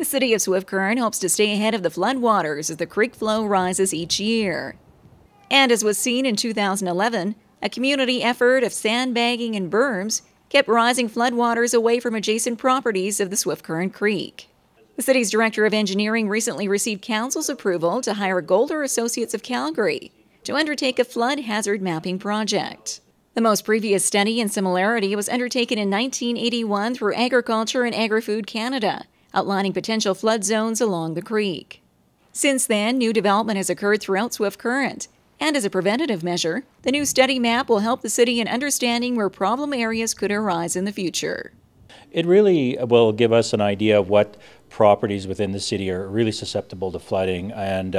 The city of Swift Current hopes to stay ahead of the floodwaters as the creek flow rises each year. And as was seen in 2011, a community effort of sandbagging and berms kept rising floodwaters away from adjacent properties of the Swift Current Creek. The city's director of engineering recently received council's approval to hire Golder Associates of Calgary to undertake a flood hazard mapping project. The most previous study in similarity was undertaken in 1981 through Agriculture and Agri-Food Canada, outlining potential flood zones along the creek. Since then, new development has occurred throughout Swift Current, and as a preventative measure, the new study map will help the city in understanding where problem areas could arise in the future. It really will give us an idea of what properties within the city are really susceptible to flooding, and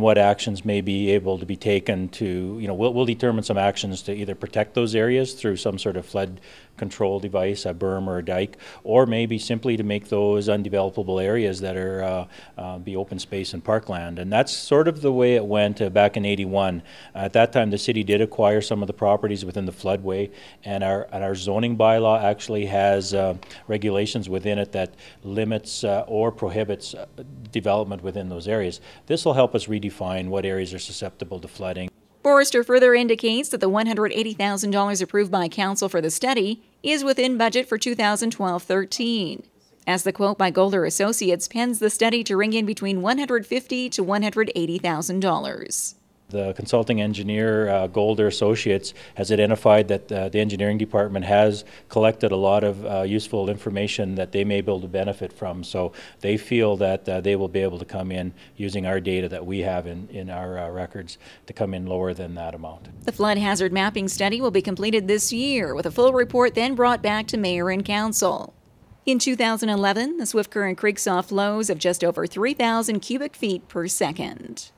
what actions may be able to be taken to, we'll determine some actions to either protect those areas through some sort of flood control device, a berm or a dike, or maybe simply to make those undevelopable areas that are be open space and parkland. And that's sort of the way it went back in '81. At that time, the city did acquire some of the properties within the floodway, and our zoning bylaw actually has regulations within it that limits or prohibits development within those areas. This will help us redefine what areas are susceptible to flooding. Forrester further indicates that the $180,000 approved by council for the study is within budget for 2012-13. As the quote by Golder Associates pens the study to ring in between $150,000 to $180,000. The consulting engineer, Golder Associates, has identified that the engineering department has collected a lot of useful information that they may be able to benefit from. So they feel that they will be able to come in using our data that we have in our records to come in lower than that amount. The flood hazard mapping study will be completed this year, with a full report then brought back to Mayor and Council. In 2011, the Swift Current Creek saw flows of just over 3,000 cubic feet per second.